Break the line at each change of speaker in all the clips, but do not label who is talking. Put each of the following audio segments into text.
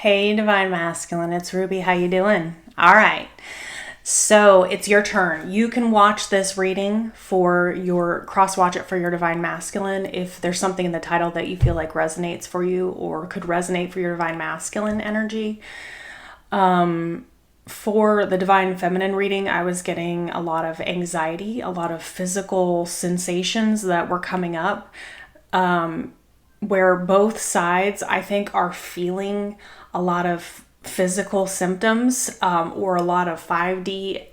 Hey, Divine Masculine, it's Ruby. How you doing? All right. So it's your turn. You can watch this reading cross-watch it for your Divine Masculine if there's something in the title that you feel like resonates for you or could resonate for your Divine Masculine energy. For the Divine Feminine reading, I was getting a lot of anxiety, a lot of physical sensations that were coming up, where both sides, I think, are feeling a lot of physical symptoms or a lot of 5D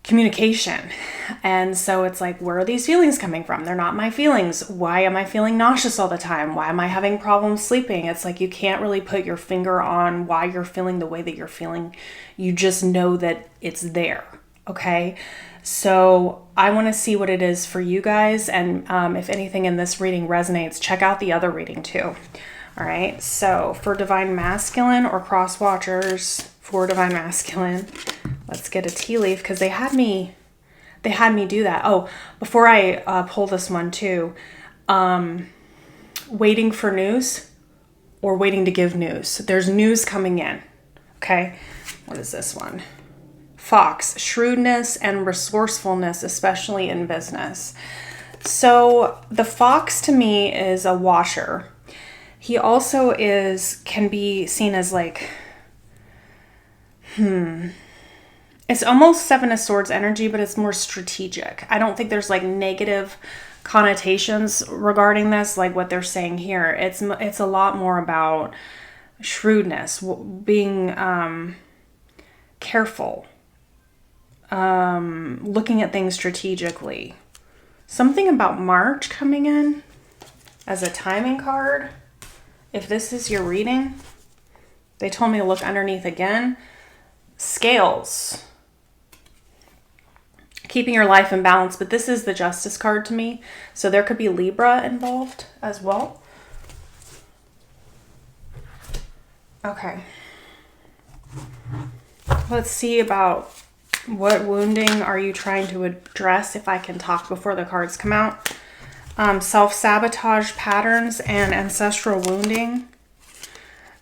communication. And so it's like, where are these feelings coming from? They're not my feelings. Why am I feeling nauseous all the time? Why am I having problems sleeping? It's like you can't really put your finger on why you're feeling the way that you're feeling. You just know that it's there. Okay? So I want to see what it is for you guys. And if anything in this reading resonates, check out the other reading too. All right. So for Divine Masculine or cross watchers for Divine Masculine, let's get a tea leaf because they had me do that. Oh, before I pull this one too, waiting for news or waiting to give news. There's news coming in. Okay. What is this one? Fox, shrewdness and resourcefulness, especially in business. So the fox to me is a watcher. He also can be seen as like, it's almost Seven of Swords energy, but it's more strategic. I don't think there's like negative connotations regarding this, like what they're saying here. It's a lot more about shrewdness, being careful, looking at things strategically. Something about March coming in as a timing card. If this is your reading, they told me to look underneath again. Scales. Keeping your life in balance, but this is the Justice card to me. So there could be Libra involved as well. Okay. Let's see about what wounding are you trying to address, if I can talk before the cards come out. Self-sabotage patterns and ancestral wounding.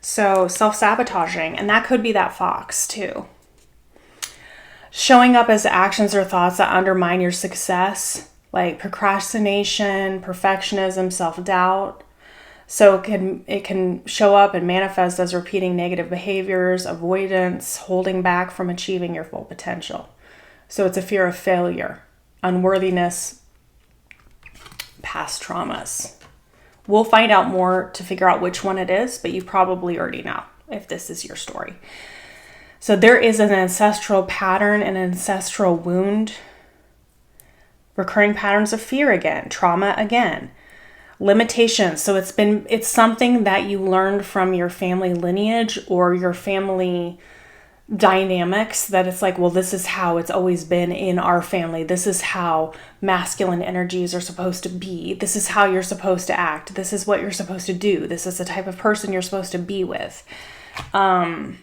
So self-sabotaging, and that could be that fox too. Showing up as actions or thoughts that undermine your success, like procrastination, perfectionism, self-doubt. So it can show up and manifest as repeating negative behaviors, avoidance, holding back from achieving your full potential. So it's a fear of failure, unworthiness, past traumas. We'll find out more to figure out which one it is, but you probably already know if this is your story. So there is an ancestral pattern, an ancestral wound, recurring patterns of fear again, trauma again. Limitations. So it's something that you learned from your family lineage or your family dynamics, that it's like, well, this is how it's always been in our family. This is how masculine energies are supposed to be. This is how you're supposed to act. This is what you're supposed to do. This is the type of person you're supposed to be with. And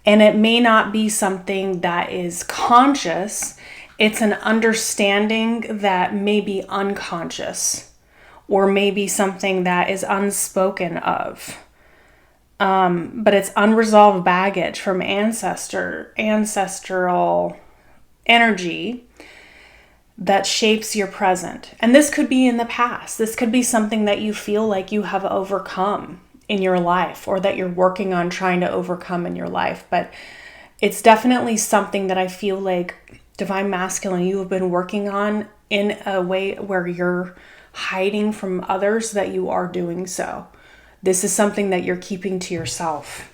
it may not be something that is conscious. It's an understanding that may be unconscious or maybe something that is unspoken of. But it's unresolved baggage from ancestral energy that shapes your present. And this could be in the past. This could be something that you feel like you have overcome in your life or that you're working on trying to overcome in your life. But it's definitely something that I feel like Divine Masculine, you have been working on in a way where you're hiding from others that you are doing so. This is something that you're keeping to yourself.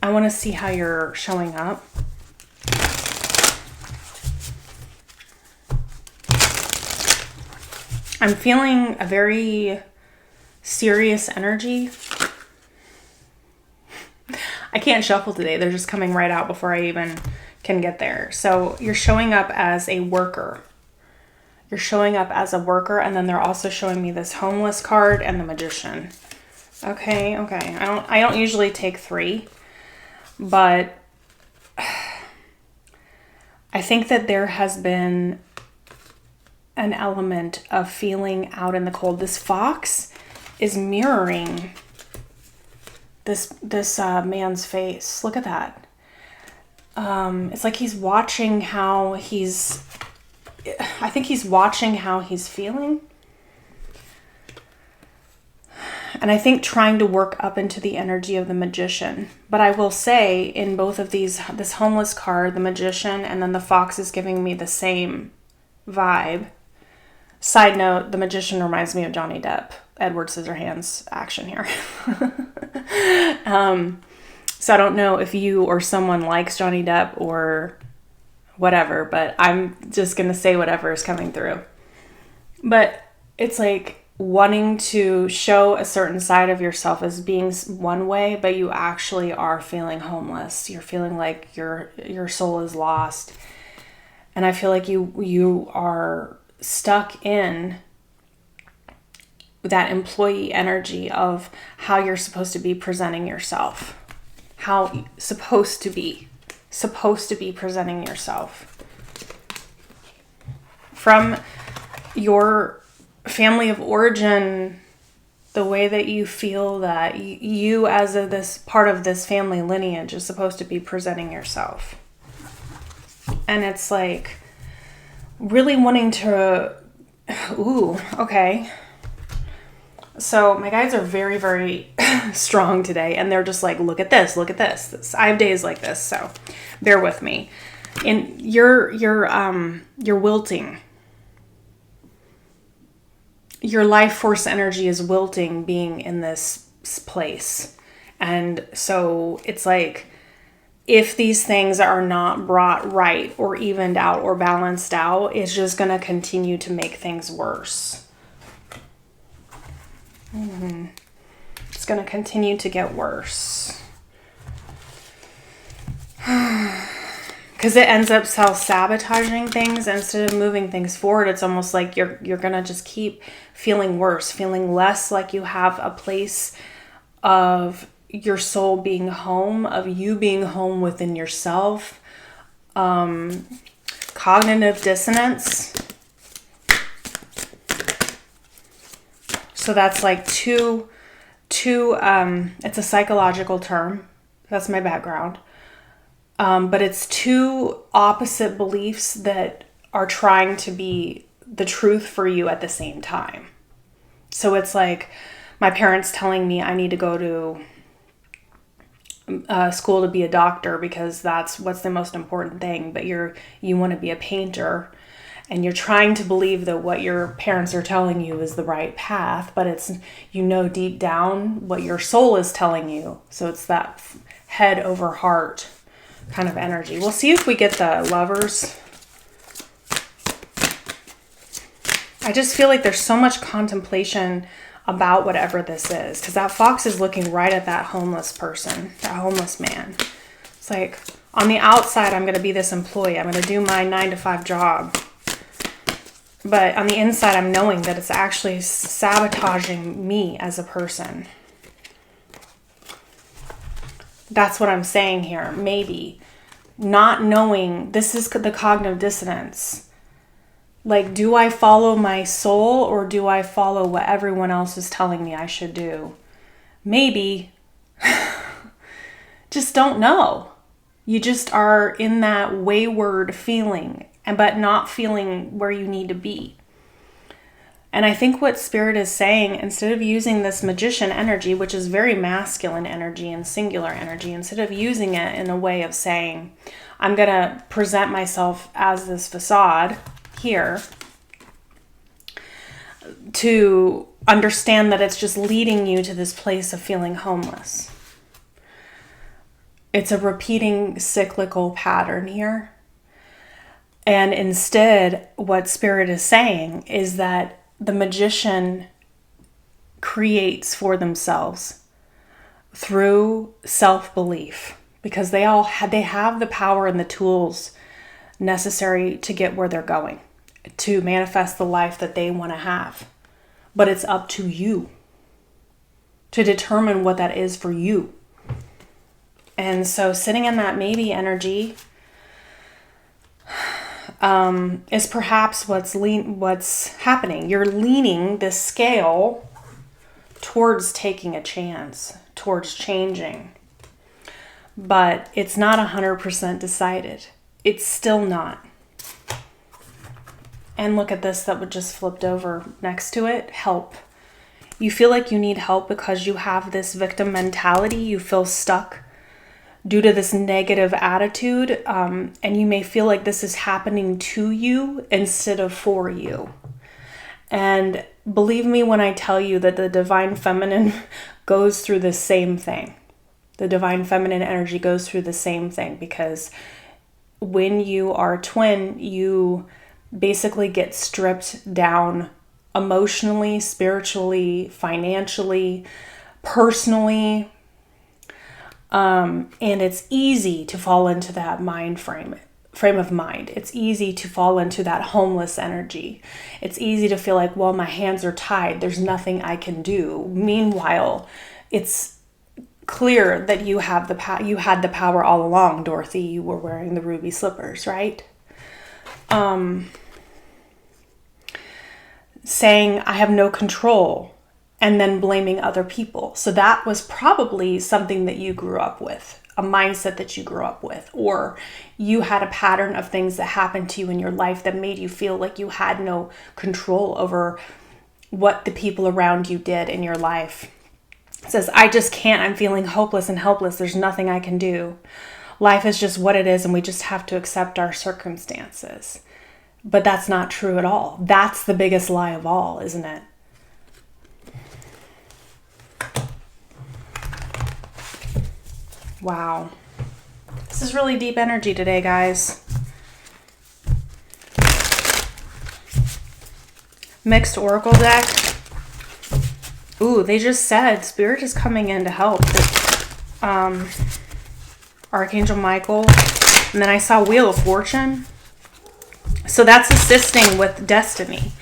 I want to see how you're showing up. I'm feeling a very serious energy. I can't shuffle today. They're just coming right out before I even can get there. So you're showing up as a worker. You're showing up as a worker, and then they're also showing me this homeless card and the magician. Okay. I don't usually take 3, but I think that there has been an element of feeling out in the cold. This fox is mirroring this man's face. Look at that. It's like he's watching how I think he's watching how he's feeling. And I think trying to work up into the energy of the magician. But I will say in both of these, this homeless card, the magician, and then the fox is giving me the same vibe. Side note, the magician reminds me of Johnny Depp. Edward Scissorhands action here. So I don't know if you or someone likes Johnny Depp or whatever, but I'm just going to say whatever is coming through. But it's like wanting to show a certain side of yourself as being one way, but you actually are feeling homeless. You're feeling like your soul is lost. And I feel like you are stuck in that employee energy of how you're supposed to be presenting yourself. How supposed to be presenting yourself. From your family of origin, the way that you feel that you as this part of this family lineage is supposed to be presenting yourself. And it's like really wanting to, okay. So my guides are very, very strong today, and they're just like, look at this. I have days like this, so bear with me. And you're wilting. Your life force energy is wilting being in this place. And so it's like, if these things are not brought right or evened out or balanced out, it's just going to continue to make things worse. It's going to continue to get worse. Because it ends up self-sabotaging things instead of moving things forward. It's almost like you're going to just keep feeling worse, feeling less like you have a place of your soul being home, of you being home within yourself. Cognitive dissonance. So that's like two, it's a psychological term. That's my background. But it's two opposite beliefs that are trying to be the truth for you at the same time. So it's like my parents telling me I need to go to school to be a doctor because that's what's the most important thing. But you want to be a painter, and you're trying to believe that what your parents are telling you is the right path, but it's, deep down what your soul is telling you. So it's that head over heart kind of energy. We'll see if we get the Lovers. I just feel like there's so much contemplation about whatever this is, because that fox is looking right at that homeless person, that homeless man. It's like, on the outside, I'm going to be this employee. I'm going to do my 9-to-5 job. But on the inside, I'm knowing that it's actually sabotaging me as a person. That's what I'm saying here. Maybe not knowing, this is the cognitive dissonance. Like, do I follow my soul or do I follow what everyone else is telling me I should do? Maybe. Just don't know. You just are in that wayward feeling, but not feeling where you need to be. And I think what Spirit is saying, instead of using this magician energy, which is very masculine energy and singular energy, instead of using it in a way of saying, I'm going to present myself as this facade here, to understand that it's just leading you to this place of feeling homeless. It's a repeating cyclical pattern here. And instead, what Spirit is saying is that the magician creates for themselves through self-belief, because they have the power and the tools necessary to get where they're going, to manifest the life that they want to have. But it's up to you to determine what that is for you. And so sitting in that maybe energy, is perhaps what's happening. You're leaning this scale towards taking a chance, towards changing. But it's not 100% decided. It's still not. And look at this that would just flipped over next to it. Help. You feel like you need help because you have this victim mentality. You feel stuck due to this negative attitude. And you may feel like this is happening to you instead of for you. And believe me when I tell you that the divine feminine goes through the same thing. The divine feminine energy goes through the same thing, because when you are a twin, you basically get stripped down emotionally, spiritually, financially, personally. And it's easy to fall into that frame of mind. It's easy to fall into that homeless energy. It's easy to feel like, well, my hands are tied. There's nothing I can do. Meanwhile, it's clear that you have you had the power all along, Dorothy. You were wearing the ruby slippers, right? Saying I have no control and then blaming other people. So that was probably something that you grew up with, a mindset that you grew up with, or you had a pattern of things that happened to you in your life that made you feel like you had no control over what the people around you did in your life. It says, I just can't. I'm feeling hopeless and helpless. There's nothing I can do. Life is just what it is, and we just have to accept our circumstances. But that's not true at all. That's the biggest lie of all, isn't it? Wow. This is really deep energy today, guys. Mixed oracle deck. Ooh, they just said Spirit is coming in to help. Archangel Michael. And then I saw Wheel of Fortune. So that's assisting with destiny.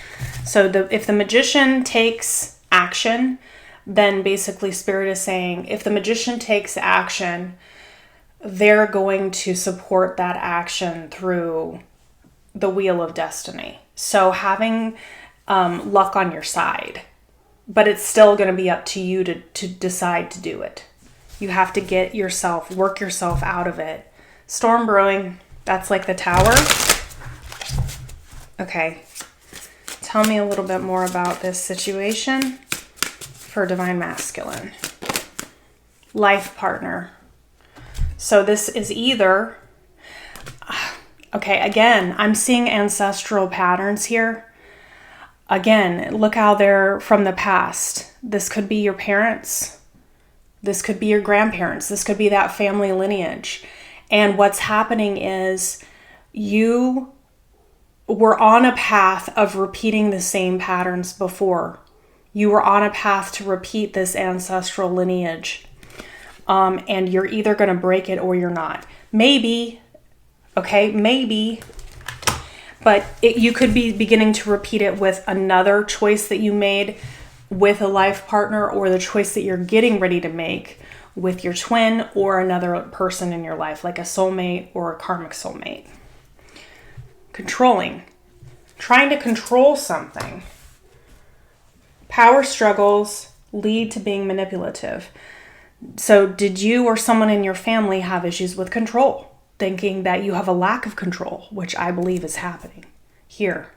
So if the magician takes action, then basically Spirit is saying, if the magician takes action, they're going to support that action through the Wheel of Destiny. So having luck on your side. But it's still going to be up to you to decide to do it. You have to work yourself out of it. Storm brewing, that's like the Tower. Okay, tell me a little bit more about this situation for Divine Masculine. Life partner. So this is either, okay, again, I'm seeing ancestral patterns here. Again, look how they're from the past. This could be your parents. This could be your grandparents. This could be that family lineage. And what's happening is you were on a path of repeating the same patterns before. You were on a path to repeat this ancestral lineage. And you're either going to break it or you're not. Maybe, okay, maybe. But you could be beginning to repeat it with another choice that you made with a life partner, or the choice that you're getting ready to make with your twin or another person in your life, like a soulmate or a karmic soulmate. Controlling. Trying to control something. Power struggles lead to being manipulative. So did you or someone in your family have issues with control? Thinking that you have a lack of control, which I believe is happening here.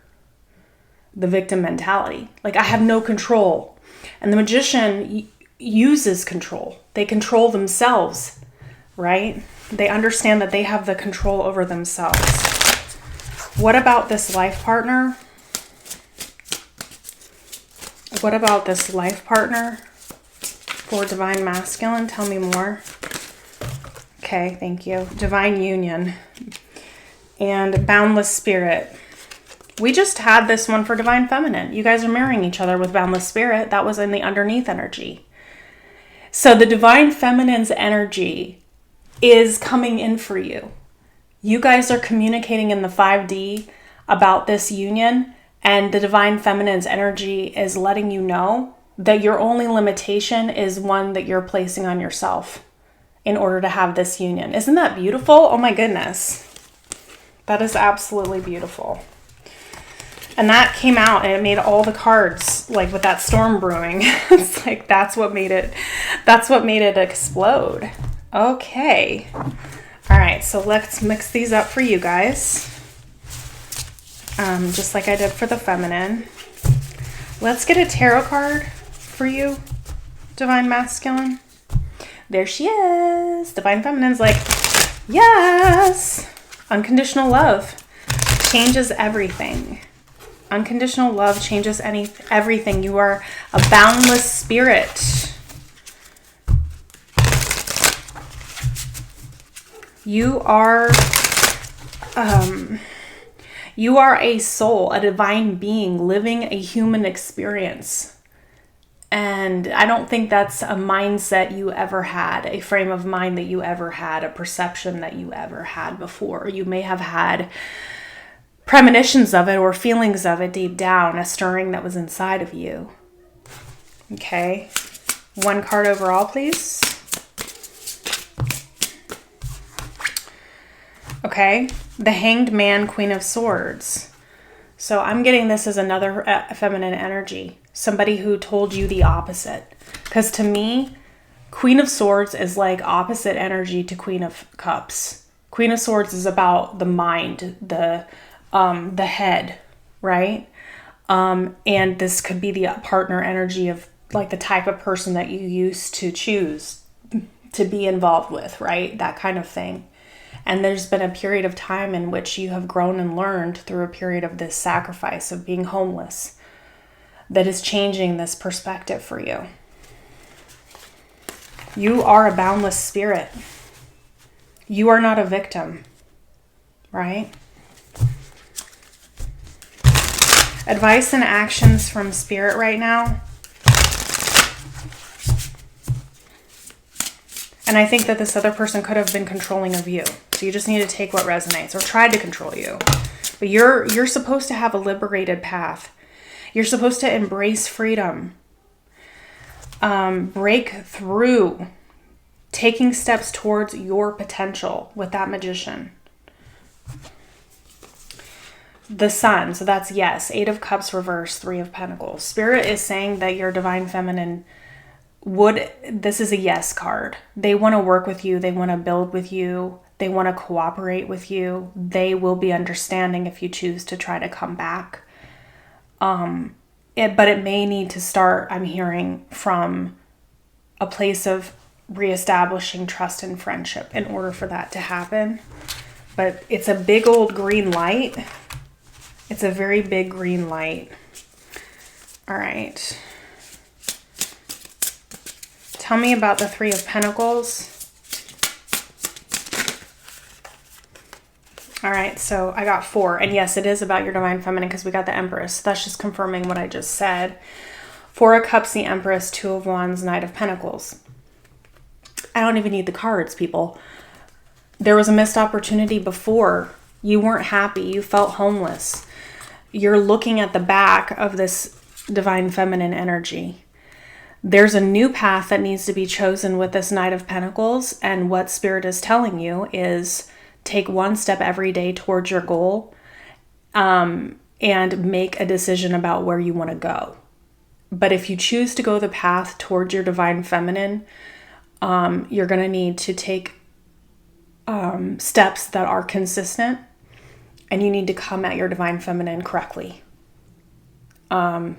The victim mentality. Like, I have no control. And the magician uses control. They control themselves, right? They understand that they have the control over themselves. What about this life partner? What about this life partner for Divine Masculine? Tell me more. Okay, thank you. Divine Union and Boundless Spirit. We just had this one for Divine Feminine. You guys are marrying each other with Boundless Spirit. That was in the underneath energy. So the Divine Feminine's energy is coming in for you. You guys are communicating in the 5D about this union, and the Divine Feminine's energy is letting you know that your only limitation is one that you're placing on yourself in order to have this union. Isn't that beautiful? Oh my goodness. That is absolutely beautiful. And that came out and it made all the cards, like with that storm brewing. It's like, that's what made it explode. Okay. All right, so let's mix these up for you guys. Just like I did for the feminine. Let's get a tarot card for you, Divine Masculine. There she is. Divine Feminine's like, yes! Unconditional love changes everything. Unconditional love changes everything. You are a boundless spirit. You are a soul, a divine being living a human experience. And I don't think that's a mindset you ever had, a frame of mind that you ever had, a perception that you ever had before. You may have had premonitions of it or feelings of it deep down, a stirring that was inside of you. Okay. One card overall, please. Okay. The Hanged Man, Queen of Swords. So I'm getting this as another feminine energy. Somebody who told you the opposite. Because to me, Queen of Swords is like opposite energy to Queen of Cups. Queen of Swords is about the mind, the head, right? And this could be the partner energy of like the type of person that you used to choose to be involved with, right? That kind of thing. And there's been a period of time in which you have grown and learned through a period of this sacrifice of being homeless that is changing this perspective for you. You are a boundless spirit. You are not a victim, right? Advice and actions from Spirit right now. And I think that this other person could have been controlling of you. So you just need to take what resonates or tried to control you. But you're supposed to have a liberated path. You're supposed to embrace freedom. Break through. Taking steps towards your potential with that Magician. The Sun, so that's yes. 8 of Cups reverse, 3 of Pentacles. Spirit is saying that your Divine Feminine this is a yes card. They want to work with you. They want to build with you. They want to cooperate with you. They will be understanding if you choose to try to come back. But it may need to start, I'm hearing, from a place of reestablishing trust and friendship in order for that to happen. But it's a big old green light. It's a very big green light. All right. Tell me about the 3 of Pentacles. All right, so I got 4. And yes, it is about your Divine Feminine because we got the Empress. That's just confirming what I just said. 4 of Cups, the Empress, 2 of Wands, Knight of Pentacles. I don't even need the cards, people. There was a missed opportunity before. You weren't happy. You felt homeless. You're looking at the back of this Divine Feminine energy. There's a new path that needs to be chosen with this Knight of Pentacles. And what Spirit is telling you is take one step every day towards your goal and make a decision about where you want to go. But if you choose to go the path towards your Divine Feminine, you're going to need to take steps that are consistent, and you need to come at your Divine Feminine correctly. None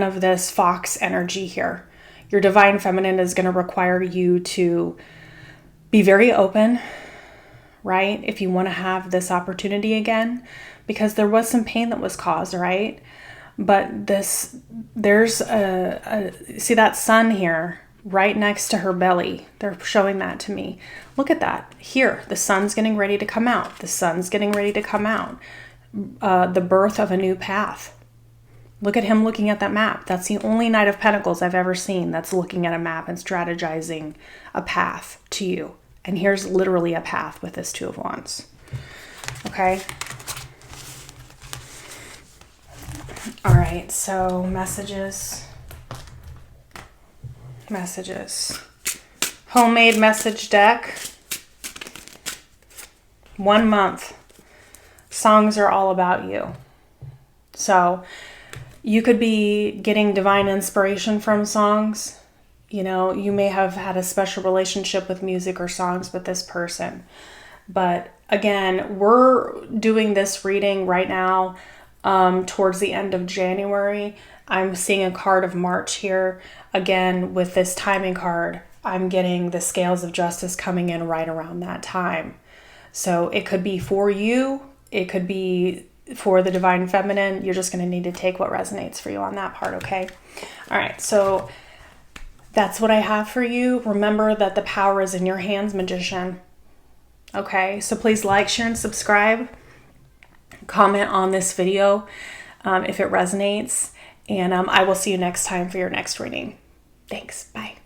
of this fox energy here. Your Divine Feminine is going to require you to be very open, right? If you want to have this opportunity again, because there was some pain that was caused, right? But there's see that sun here right next to her belly. They're showing that to me. Look at that. Here, the sun's getting ready to come out. The sun's getting ready to come out. The birth of a new path. Look at him looking at that map. That's the only Knight of Pentacles I've ever seen that's looking at a map and strategizing a path to you. And here's literally a path with this 2 of Wands. Okay. All right. So messages. Homemade message deck. 1 month. Songs are all about you. So you could be getting divine inspiration from songs. You know, you may have had a special relationship with music or songs with this person. But again, we're doing this reading right now towards the end of January. I'm seeing a card of March here. Again, with this timing card, I'm getting the scales of justice coming in right around that time. So it could be for you. It could be for the divine feminine. You're just going to need to take what resonates for you on that part, okay? All right, so that's what I have for you. Remember that the power is in your hands, magician. Okay, so please like, share, and subscribe. Comment on this video if it resonates. And I will see you next time for your next reading. Thanks. Bye.